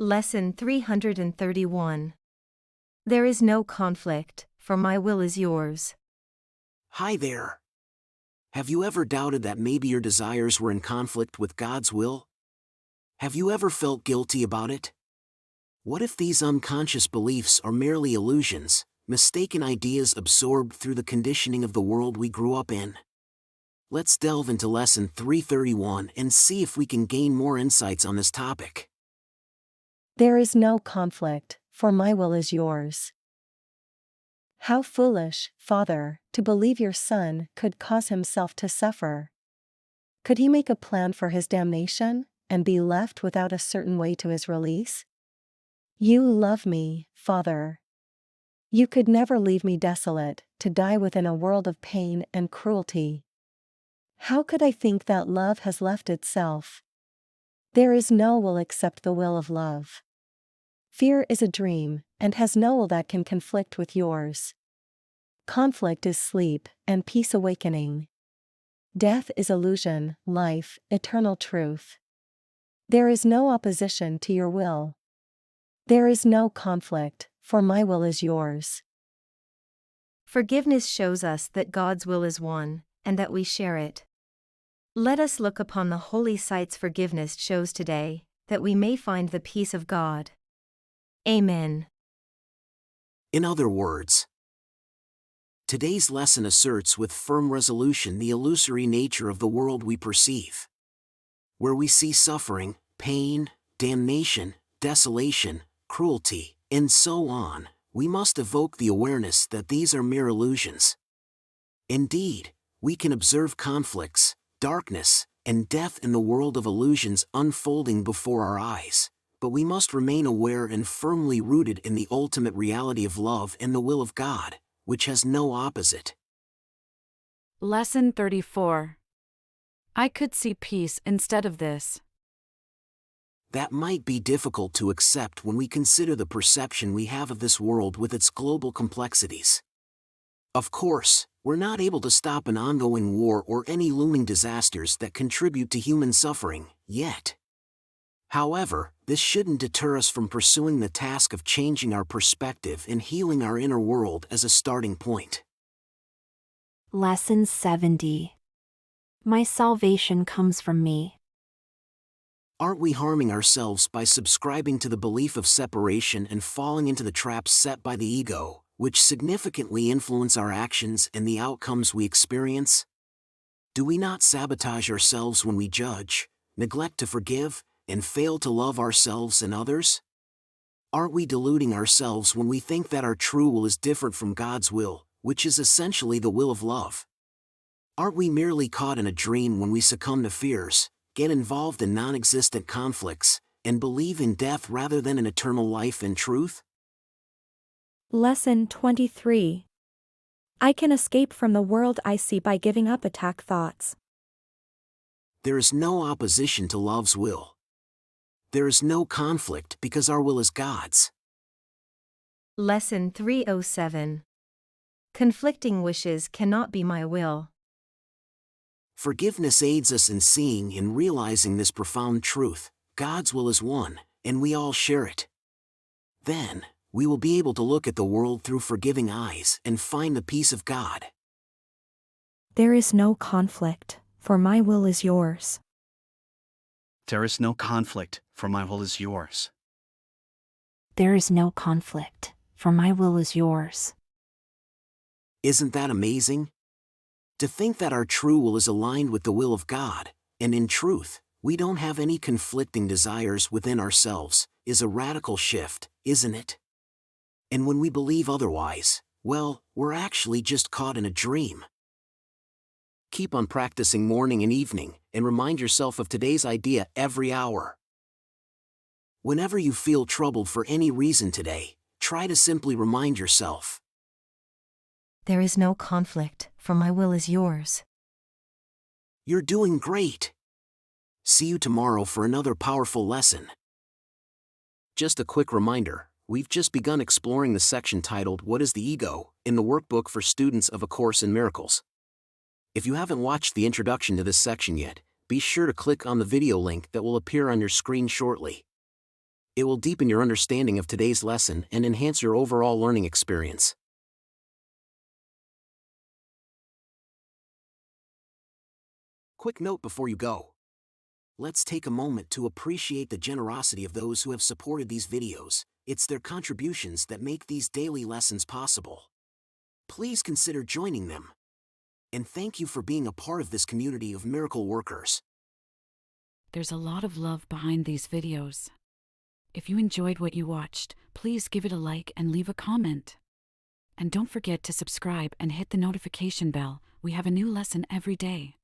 Lesson 331. There is no conflict, for my will is yours. Hi there. Have you ever doubted that maybe your desires were in conflict with God's will? Have you ever felt guilty about it? What if these unconscious beliefs are merely illusions, mistaken ideas absorbed through the conditioning of the world we grew up in? Let's delve into Lesson 331 and see if we can gain more insights on this topic. There is no conflict, for my will is yours. How foolish, Father, to believe your Son could cause himself to suffer. Could he make a plan for his damnation, and be left without a certain way to his release? You love me, Father. You could never leave me desolate, to die within a world of pain and cruelty. How could I think that love has left itself? There is no will except the will of love. Fear is a dream, and has no will that can conflict with yours. Conflict is sleep, and peace awakening. Death is illusion, life, eternal truth. There is no opposition to your will. There is no conflict, for my will is yours. Forgiveness shows us that God's will is one, and that we share it. Let us look upon the holy sights forgiveness shows today, that we may find the peace of God. Amen. In other words, today's lesson asserts with firm resolution the illusory nature of the world we perceive. Where we see suffering, pain, damnation, desolation, cruelty, and so on, we must evoke the awareness that these are mere illusions. Indeed, we can observe conflicts, darkness, and death in the world of illusions unfolding before our eyes, but we must remain aware and firmly rooted in the ultimate reality of love and the will of God, which has no opposite. Lesson 34. I could see peace instead of this. That might be difficult to accept when we consider the perception we have of this world with its global complexities. Of course, we're not able to stop an ongoing war or any looming disasters that contribute to human suffering, yet. However, this shouldn't deter us from pursuing the task of changing our perspective and healing our inner world as a starting point. Lesson 70. My salvation comes from me. Aren't we harming ourselves by subscribing to the belief of separation and falling into the traps set by the ego, which significantly influence our actions and the outcomes we experience? Do we not sabotage ourselves when we judge, neglect to forgive, and fail to love ourselves and others? Aren't we deluding ourselves when we think that our true will is different from God's will, which is essentially the will of love? Aren't we merely caught in a dream when we succumb to fears, get involved in non-existent conflicts, and believe in death rather than in eternal life and truth? Lesson 23. I can escape from the world I see by giving up attack thoughts. There is no opposition to love's will. There is no conflict because our will is God's. Lesson 307. Conflicting wishes cannot be my will. Forgiveness aids us in seeing and realizing this profound truth: God's will is one, and we all share it. Then, we will be able to look at the world through forgiving eyes and find the peace of God. There is no conflict, for my will is yours. There is no conflict, for my will is yours. There is no conflict, for my will is yours. Isn't that amazing? To think that our true will is aligned with the will of God, and in truth, we don't have any conflicting desires within ourselves, is a radical shift, isn't it? And when we believe otherwise, well, we're actually just caught in a dream. Keep on practicing morning and evening, and remind yourself of today's idea every hour. Whenever you feel troubled for any reason today, try to simply remind yourself. There is no conflict, for my will is yours. You're doing great. See you tomorrow for another powerful lesson. Just a quick reminder, we've just begun exploring the section titled "What is the Ego?" in the workbook for students of A Course in Miracles. If you haven't watched the introduction to this section yet, be sure to click on the video link that will appear on your screen shortly. It will deepen your understanding of today's lesson and enhance your overall learning experience. Quick note before you go. Let's take a moment to appreciate the generosity of those who have supported these videos. It's their contributions that make these daily lessons possible. Please consider joining them. And thank you for being a part of this community of miracle workers. There's a lot of love behind these videos. If you enjoyed what you watched, please give it a like and leave a comment. And don't forget to subscribe and hit the notification bell. We have a new lesson every day.